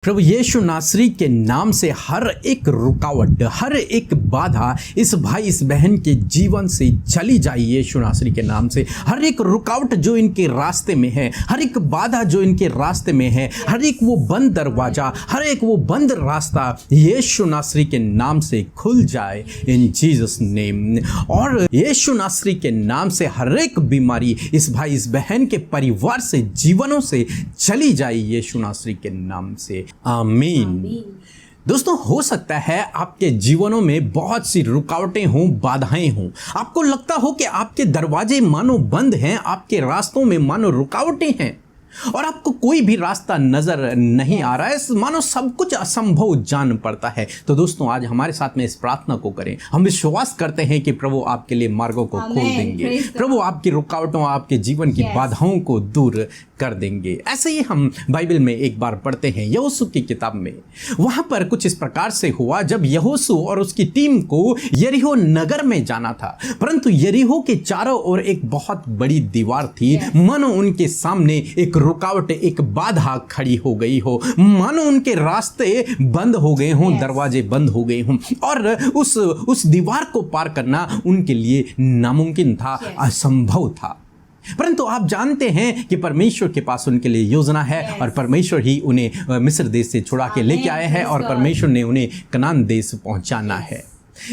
प्रभु यीशु नासरी के नाम से हर एक रुकावट, हर एक बाधा इस भाई इस बहन के जीवन से चली जाए। यीशु नासरी के नाम से हर एक रुकावट जो इनके रास्ते में है, हर एक बाधा जो इनके रास्ते में है, हर एक वो बंद दरवाजा, हर एक वो बंद रास्ता यीशु नासरी के नाम से खुल जाए इन जीसस नेम। और यीशु नासरी के नाम से हर एक बीमारी इस भाई इस बहन के परिवार से, जीवनों से चली जाए यीशु नासरी के नाम से। आमीन। दोस्तों, हो सकता है आपके जीवनों में बहुत सी रुकावटें हों, बाधाएं हों। आपको लगता हो कि आपके दरवाजे मानो बंद हैं, आपके रास्तों में मानो रुकावटें हैं और आपको कोई भी रास्ता नजर नहीं आ रहा है, मानो सब कुछ असंभव जान पड़ता है। तो दोस्तों, आज हमारे साथ में इस प्रार्थना को करें। हम विश्वास करते हैं कि प्रभु आपके लिए मार्गों को खोल देंगे, प्रभु आपकी रुकावटों, आपके जीवन की बाधाओं को दूर कर देंगे। ऐसे ही हम बाइबल में एक बार पढ़ते हैं यहोशू की किताब में। वहां पर कुछ इस प्रकार से हुआ, जब यहोशू और उसकी टीम को यरीहो नगर में जाना था, परंतु यरीहो के चारों ओर एक बहुत बड़ी दीवार थी। मानो उनके सामने एक रुकावट, एक बाधा खड़ी हो गई हो, मानो उनके रास्ते बंद हो गए हों, दरवाजे बंद हो गए हों और उस दीवार को पार करना उनके लिए नामुमकिन था, असंभव था। परंतु आप जानते हैं कि परमेश्वर के पास उनके लिए योजना है और परमेश्वर ही उन्हें मिस्र देश से छुड़ा के लेके आए हैं और परमेश्वर ने उन्हें कनान देश पहुंचाना है।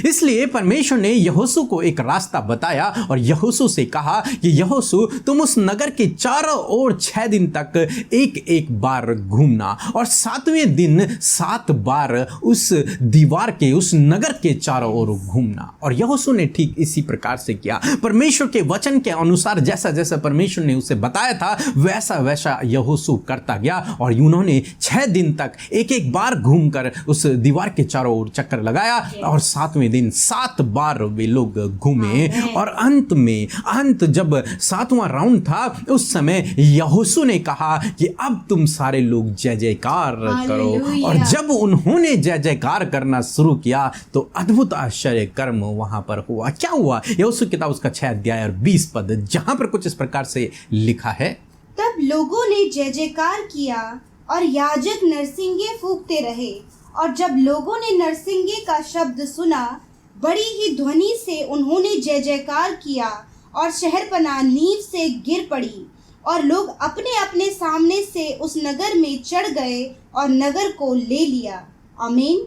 इसलिए परमेश्वर ने यहोशू को एक रास्ता बताया और यहोशू से कहा कि यहोशू, तुम उस नगर के चारों ओर 6 दिन तक एक एक बार घूमना और 7वें दिन 7 बार उस दीवार के, उस नगर के चारों ओर घूमना। और यहोशू ने ठीक इसी प्रकार से किया। परमेश्वर के वचन के अनुसार जैसा जैसा परमेश्वर ने उसे बताया था वैसा वैसा यहोशू करता गया और उन्होंने 6 दिन तक एक एक बार घूमकर उस दीवार के चारों ओर चक्कर लगाया और 7वें दिन 7 बार वे लोग घूमे। और अंत जब 7वां राउंड था, उस समय यहोशू ने कहा कि अब तुम सारे लोग जय जयकार करो। और जब उन्होंने जय जयकार करना शुरू किया तो अद्भुत आश्चर्य कर्म वहां पर हुआ। क्या हुआ? यहोशू किताब उसका 6 अध्याय और 20 पद, जहां पर कुछ इस प्रकार से लिखा है, तब लोगों ने जय जयकार किया और याजक नरसिंगे फूंकते रहे। और जब लोगों ने नरसिंगे का शब्द सुना, बड़ी ही ध्वनि से उन्होंने जय जयकार किया और शहरपनाह नींव से गिर पड़ी और लोग अपने अपने सामने से उस नगर में चढ़ गए और नगर को ले लिया। आमीन।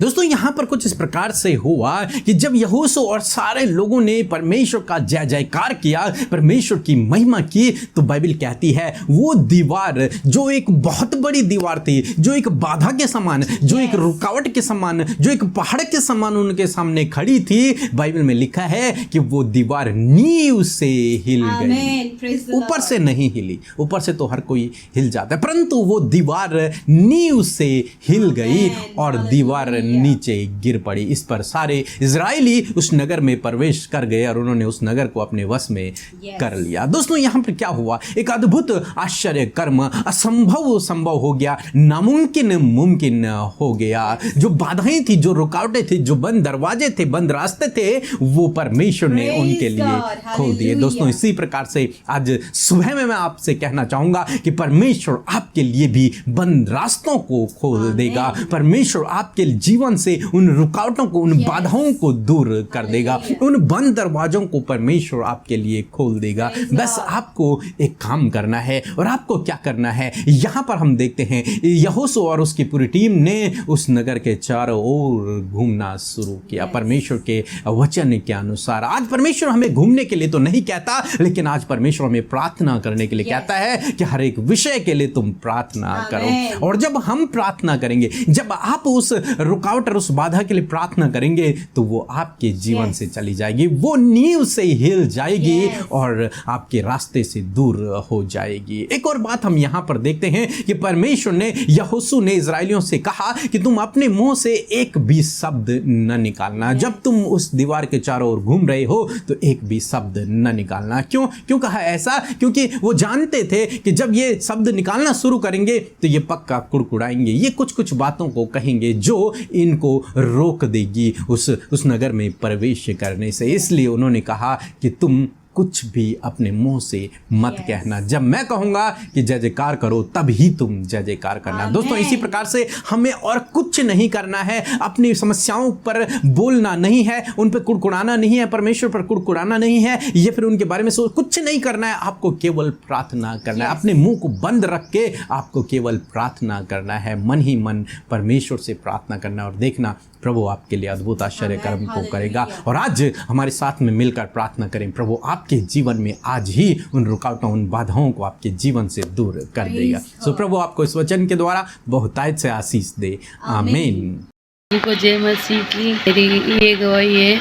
दोस्तों, यहाँ पर कुछ इस प्रकार से हुआ कि जब यहोशू और सारे लोगों ने परमेश्वर का जय जयकार किया, परमेश्वर की महिमा की, तो बाइबल कहती है वो दीवार जो एक बहुत बड़ी दीवार थी, जो एक बाधा के समान, जो एक रुकावट के समान, जो एक पहाड़ के समान उनके सामने खड़ी थी, बाइबल में लिखा है कि वो दीवार नींव से हिल गई। ऊपर से नहीं हिली, ऊपर से तो हर कोई हिल जाता है, परंतु वो दीवार नींव से हिल गई और दीवार नीचे गिर पड़ी। इस पर सारे इजरायली उस नगर में प्रवेश कर गए और उन्होंने उस नगर को अपने वश में कर लिया। दोस्तों, यहाँ पर क्या हुआ? एक अद्भुत आश्चर्य कर्म, असंभव संभव हो गया, नामुमकिन मुमकिन हो गया। जो बाधाएं थी, जो रुकावटें थी, जो बंद दरवाजे थे, बंद रास्ते थे, वो परमेश्वर ने उनके लिए खोल दिए। दोस्तों, इसी प्रकार से आज सुबह में मैं आपसे कहना चाहूंगा कि परमेश्वर आपके लिए भी बंद रास्तों को खोल देगा। परमेश्वर आपके जीवन से उन रुकावटों को, उन बाधाओं को दूर कर देगा, उन बंद दरवाजों को परमेश्वर आपके लिए खोल देगा। बस आपको एक काम करना है। और आपको क्या करना है? यहाँ पर हम देखते हैं यहोशू और उसकी पूरी टीम ने उस नगर के चारों ओर घूमना शुरू किया परमेश्वर के वचन के अनुसार। आज परमेश्वर हमें घूमने के लिए तो नहीं कहता, लेकिन आज परमेश्वर हमें प्रार्थना करने के लिए कहता है कि हर एक विषय के लिए तुम प्रार्थना करो। और जब हम प्रार्थना करेंगे, जब आप उस रुकावट और उस बाधा के लिए प्रार्थना करेंगे, तो वो आपके जीवन से चली जाएगी, वो नींव से हिल जाएगी और आपके रास्ते से दूर हो जाएगी। एक और बात हम यहाँ पर देखते हैं कि परमेश्वर ने, यहोशू ने इजरायलियों से कहा कि तुम अपने मुंह से एक भी शब्द न निकालना। जब तुम उस दीवार के चारों ओर घूम रहे हो तो एक भी शब्द न निकालना। क्यों कहा ऐसा? क्योंकि वो जानते थे कि जब ये शब्द निकालना शुरू करेंगे तो ये पक्का कुड़कुड़ाएंगे, ये कुछ बातों को कहेंगे जो इनको रोक देगी उस नगर में प्रवेश करने से। इसलिए उन्होंने कहा कि तुम कुछ भी अपने मुंह से मत कहना। जब मैं कहूँगा कि जय जयकार करो तब ही तुम जय जयकार करना। दोस्तों, इसी प्रकार से हमें और कुछ नहीं करना है। अपनी समस्याओं पर बोलना नहीं है, उन पर कुड़कुड़ाना नहीं है, परमेश्वर पर कुड़कुड़ाना नहीं है, या फिर उनके बारे में कुछ नहीं करना है। आपको केवल प्रार्थना करना है। अपने मुंह को बंद रख के आपको केवल प्रार्थना करना है। मन ही मन परमेश्वर से प्रार्थना करना और देखना प्रभु आपके लिए अद्भुत आश्चर्य कर्म को करेगा। और आज हमारे साथ में मिलकर प्रार्थना करें, प्रभु आपके जीवन में आज ही उन रुकावटों, उन बाधाओं को आपके जीवन से दूर कर देगा। सो प्रभु आपको इस वचन के द्वारा बहुतायत से आशीष दे। आमीन। को जय मसीह की। मेरी ये गवाही है,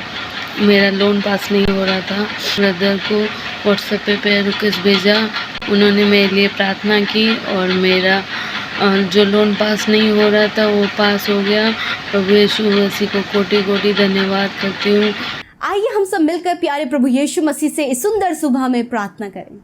मेरा लोन पास नहीं हो रहा था। ब्रदर को व्हाट्सएप पे रिक्वेस्ट भेजा, उन्होंने मेरे लिए प्रार्थना की और मेरा जो लोन पास नहीं हो रहा था वो पास हो गया। प्रभु यीशु मसीह को कोटि कोटि धन्यवाद करती हूँ। आइए हम सब मिलकर प्यारे प्रभु यीशु मसीह से इस सुंदर सुबह में प्रार्थना करें।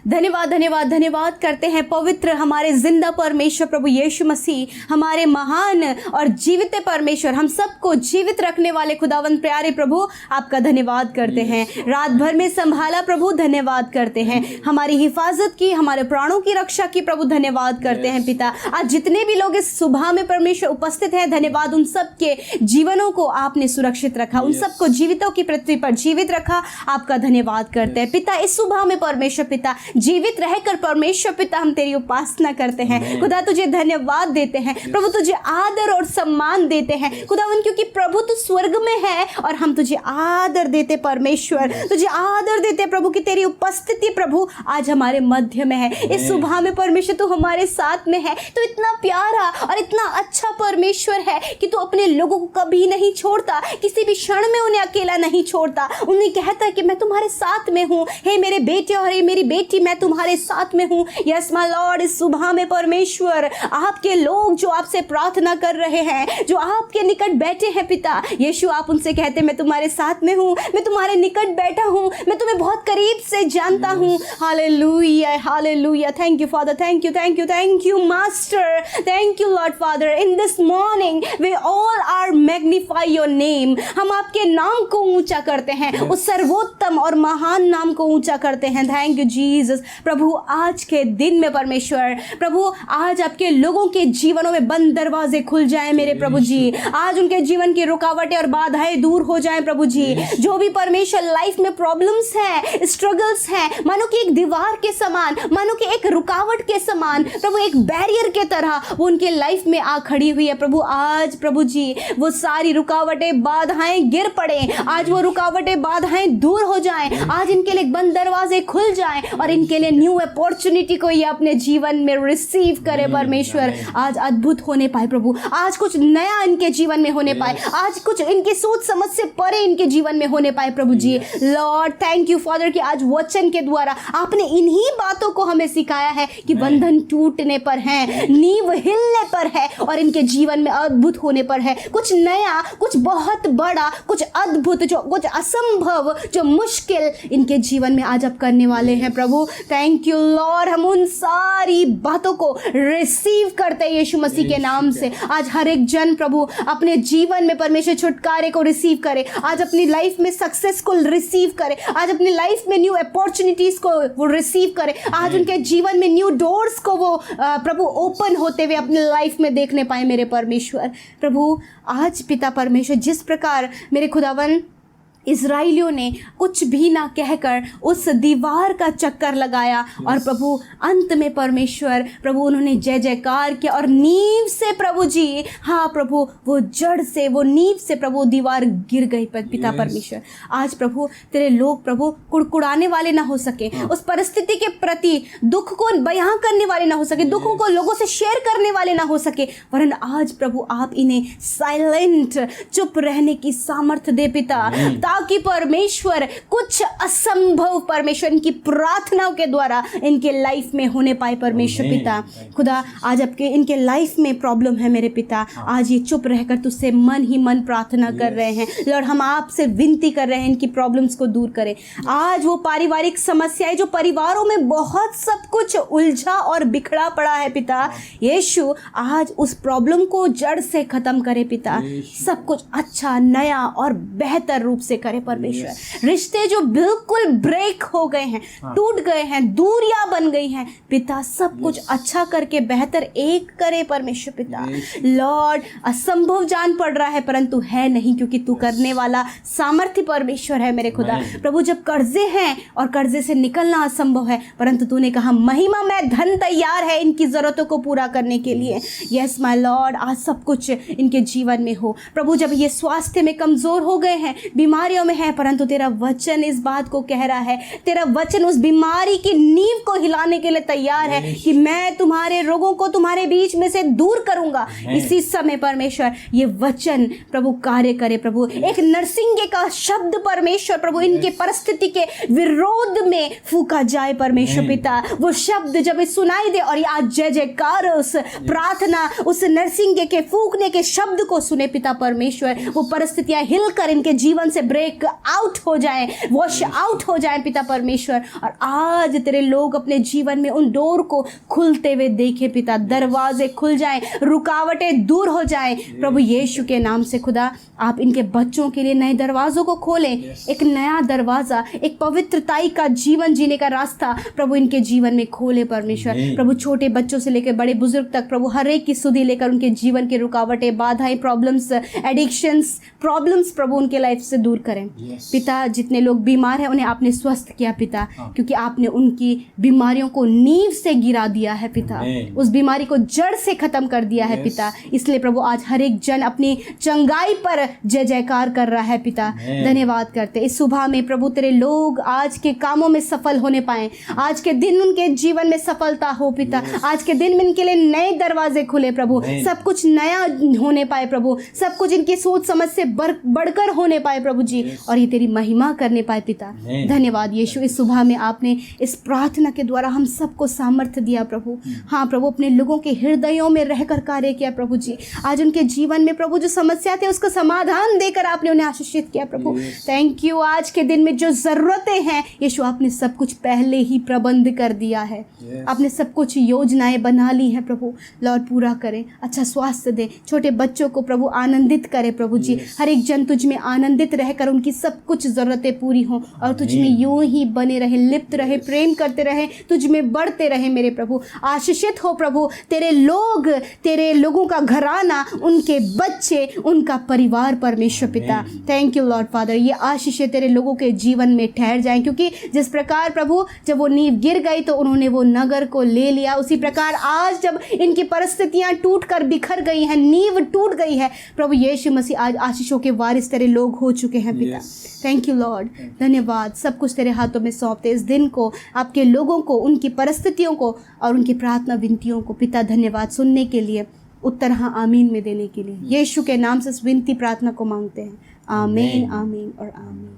धन्यवाद धन्यवाद धन्यवाद करते हैं पवित्र हमारे जिंदा परमेश्वर प्रभु यीशु मसीह, हमारे महान और जीवित परमेश्वर, हम सबको जीवित रखने वाले खुदावंद प्यारे प्रभु, आपका धन्यवाद करते हैं। रात भर में संभाला प्रभु, धन्यवाद करते हैं। हमारी हिफाजत की, हमारे प्राणों की रक्षा की प्रभु, धन्यवाद करते हैं पिता। आज जितने भी लोग इस सुबह में परमेश्वर उपस्थित हैं, धन्यवाद, उन सब के जीवनों को आपने सुरक्षित रखा, उन सबको जीवितों की पृथ्वी पर जीवित रखा, आपका धन्यवाद करते हैं पिता। इस सुबह में परमेश्वर पिता जीवित रहकर परमेश्वर पिता हम तेरी उपासना करते हैं खुदा, तुझे धन्यवाद देते हैं प्रभु, तुझे आदर और सम्मान देते हैं खुदावन, क्योंकि प्रभु तू स्वर्ग में है और हम तुझे आदर देते परमेश्वर, तुझे आदर देते प्रभु कि तेरी उपस्थिति प्रभु आज हमारे मध्य में है। इस सुबह में परमेश्वर तू हमारे साथ में है, तू इतना प्यारा और इतना अच्छा परमेश्वर है कि तू अपने लोगों को कभी नहीं छोड़ता, किसी भी क्षण में उन्हें अकेला नहीं छोड़ता। उन्हें कहता है कि मैं तुम्हारे साथ में हूँ, हे मेरे बेटे और हे मेरी बेटी, मैं तुम्हारे साथ में हूँ। यस माय लॉर्ड, इस सुबह में परमेश्वर आपके लोग जो आपसे प्रार्थना कर रहे हैं, जो आपके निकट बैठे हैं पिता यीशु, आप उनसे कहते मैं तुम्हारे साथ में हूँ, मैं तुम्हारे निकट बैठा हूँ, मैं तुम्हें बहुत करीब से जानता हूँ। Hallelujah hallelujah, thank you father, thank you thank you thank you master, thank you lord father. In this morning we all are magnify your name, हम आपके नाम को ऊंचा करते हैं, उस सर्वोत्तम और महान नाम को ऊंचा करते हैं। Thank you Jesus. प्रभु आज के दिन में परमेश्वर प्रभु, आज आपके लोगों के जीवनों में बंद दरवाजे खुल जाएं मेरे प्रभु जी, आज उनके जीवन की रुकावटें और बाधाएं दूर हो जाएं प्रभु जी। जो भी परमेश्वर लाइफ में प्रॉब्लम्स हैं, स्ट्रगल्स हैं, मानो कि एक दीवार के समान, मानो कि एक रुकावट के समान प्रभु, एक बैरियर के तरह वो उनके लाइफ में आ खड़ी हुई है प्रभु। आज प्रभु जी वो सारी रुकावटें बाधाएं गिर पड़े, आज वो रुकावटें बाधाएं दूर हो जाएं, आज इनके लिए बंद दरवाजे खुल जाएं और इनके लिए न्यू अपॉर्चुनिटी को ये अपने जीवन में रिसीव करे परमेश्वर। आज अद्भुत होने पाए प्रभु, आज कुछ नया इनके जीवन में होने पाए, आज कुछ इनके सोच समझ से परे इनके जीवन में होने पाए प्रभु जी। लॉर्ड थैंक यू फादर कि आज वचन के द्वारा आपने इन्हीं बातों को हमें सिखाया है कि बंधन टूटने पर है, नींव हिलने पर है और इनके जीवन में अद्भुत होने पर है। कुछ नया, कुछ बहुत बड़ा, कुछ अद्भुत, जो कुछ असंभव, जो मुश्किल इनके जीवन में आज आप करने वाले हैं प्रभु। थैंक यू लॉर्ड, हम उन सारी बातों को रिसीव करते हैं यीशु मसीह के नाम से। आज हर एक जन प्रभु अपने जीवन में परमेश्वर छुटकारे को रिसीव करे, आज अपनी लाइफ में सक्सेस को रिसीव करे, आज अपनी लाइफ में न्यू अपॉर्चुनिटीज को वो रिसीव करे, आज उनके जीवन में न्यू डोर्स को वो प्रभु ओपन होते हुए अपनी लाइफ में देखने पाए मेरे परमेश्वर। प्रभु आज पिता परमेश्वर जिस प्रकार मेरे खुदावन इज़राइलियों ने कुछ भी ना कहकर उस दीवार का चक्कर लगाया और प्रभु अंत में परमेश्वर प्रभु उन्होंने जय जयकार किया और नींव से प्रभु जी, हाँ प्रभु, वो जड़ से, वो नींव से प्रभु दीवार गिर गई पिता परमेश्वर। आज प्रभु तेरे लोग प्रभु कुड़कुड़ाने वाले ना हो सके, उस परिस्थिति के प्रति दुख को बयां करने वाले ना हो सके, दुखों को लोगों से शेयर करने वाले ना हो सके, वरन आज प्रभु आप इन्हें साइलेंट, चुप रहने की सामर्थ्य दे पिता, ताकि परमेश्वर कुछ असंभव परमेश्वर इनकी प्रार्थनाओं के द्वारा इनके लाइफ में होने पाए परमेश्वर पिता। खुदा आज आपके इनके लाइफ में प्रॉब्लम है मेरे पिता, आज ये चुप रहकर तुझसे मन ही मन प्रार्थना कर रहे हैं लॉर्ड, हम आपसे विनती कर रहे हैं इनकी प्रॉब्लम्स को दूर करें। आज वो पारिवारिक समस्याएं जो परिवारों में बहुत सब कुछ उलझा और बिखरा पड़ा है पिता यीशु, आज उस प्रॉब्लम को जड़ से खत्म करे पिता, सब कुछ अच्छा, नया और बेहतर रूप से करे परमेश्वर। रिश्ते जो बिल्कुल ब्रेक हो गए हैं, टूट गए हैं, दूरियां बन गई हैं, पिता सब कुछ अच्छा करके बेहतर एक करे परमेश्वर पिता। लॉर्ड, असंभव जान पड़ रहा है परंतु है नहीं, क्योंकि तू करने वाला सामर्थ्य परमेश्वर है मेरे खुदा। प्रभु, जब कर्जे हैं और कर्जे से निकलना असंभव है, परंतु तूने कहा महिमा में धन तैयार है इनकी जरूरतों को पूरा करने के लिए। यस माय लॉर्ड, आज सब कुछ इनके जीवन में हो प्रभु। जब ये स्वास्थ्य में कमजोर हो गए हैं, बीमारियों में है, परंतु तेरा वचन इस बात को कह रहा है, तेरा वचन उस बीमारी की नींव को हिलाने के लिए तैयार है कि मैं तुम्हारे रोगों को तुम्हारे बीच में से दूर करूंगा। इसी समय परमेश्वर ये वचन प्रभु कार्य करे प्रभु। एक नरसिंगे का शब्द परमेश्वर प्रभु इनके परिस्थिति के विरोध में फूका जाए परमेश्वर पिता। वो शब्द जब सुनाई दे और आज जय जयकार उस प्रार्थना, उस नरसिंगे के फूकने के शब्द को सुने पिता परमेश्वर। वो परिस्थितियां हिलकर इनके जीवन से ब्रेक आउट हो जाए, वॉश आउट हो जाए पिता परमेश्वर। और आज तेरे लोग अपने जीवन में उन डोर को खुलते हुए देखे पिता, दरवाजे खुल जाएं, रुकावटें दूर हो जाएं प्रभु यीशु के नाम से। खुदा, आप इनके बच्चों के लिए नए दरवाजों को खोलें, एक नया दरवाजा, एक पवित्रताई का जीवन जीने का रास्ता प्रभु इनके जीवन में खोले परमेश्वर। प्रभु, छोटे बच्चों से लेकर बड़े बुजुर्ग तक प्रभु हर एक की सुधि लेकर उनके जीवन की रुकावटें, बाधाएं, प्रॉब्लम्स, एडिक्शंस, प्रॉब्लम्स प्रभु उनके लाइफ से दूर करें पिता। जितने लोग बीमार हैं उन्हें आपने स्वस्थ किया पिता, क्योंकि आपने उनकी बीमारियों को नींव से गिरा दिया है पिता, उस बीमारी को जड़ से खत्म कर दिया है पिता। इसलिए प्रभु आज हर एक जन अपनी चंगाई पर जय जयकार कर रहा है पिता। धन्यवाद करते इस सुबह में प्रभु तेरे लोग आज के कामों में सफल होने पाए, आज के दिन उनके जीवन में सफलता हो पिता, आज के दिन में इनके लिए नए दरवाजे खुले प्रभु, सब कुछ नया होने पाए प्रभु, सब कुछ इनकी सोच समझ से बढ़कर होने पाए प्रभु जी, और ये तेरी महिमा करने पाए पिता। धन्यवाद यीशु, इस सुबह में आपने इस प्रार्थना के द्वारा हम सबको सामर्थ्य दिया प्रभु। हाँ प्रभु, अपने लोगों के हृदयों में रहकर कार्य किया प्रभु जी। आज उनके जीवन में प्रभु जो समस्या थे उसका समाधान देकर आपने उन्हें आशीषित किया प्रभु। Thank you. आज के दिन में जो जरूरतें हैं यीशु आपने सब कुछ पहले ही प्रबंध कर दिया है, आपने सब कुछ योजनाएं बना ली हैं प्रभु। लॉर्ड, पूरा करें, अच्छा स्वास्थ्य दे, छोटे बच्चों को प्रभु आनंदित करे प्रभु जी। हर एक जन तुझ में आनंदित रहकर उनकी सब कुछ जरूरतें पूरी हों और तुझ में यूं ही बने रहे, लिप्त रहे, प्रेम करते रहे, तुझ में बढ़ते रहे मेरे प्रभु। आशीषित हो प्रभु तेरे लोग, तेरे लोगों का घराना, उनके बच्चे, उनका परिवार परमेश्वर पिता। थैंक यू लॉर्ड फादर, ये आशीषें तेरे लोगों के जीवन में ठहर जाएं, क्योंकि जिस प्रकार प्रभु जब वो नींव गिर गई तो उन्होंने वो नगर को ले लिया, उसी प्रकार आज जब इनकी परिस्थितियां टूट कर बिखर गई हैं, नींव टूट गई है प्रभु यीशु मसीह, आज आशीषों के वारिस तेरे लोग हो चुके हैं पिता। थैंक यू लॉर्ड, धन्यवाद। सब कुछ तेरे हाथों में सौंपते इस दिन को, आपके लोगों को, उनकी परिस्थितियों को और उनकी प्रार्थना विनतियों को पिता। धन्यवाद सुनने के लिए, उत्तर हाँ आमीन में देने के लिए। यीशु के नाम से इस विनती प्रार्थना को मांगते हैं। आमीन, आमीन और आमीन।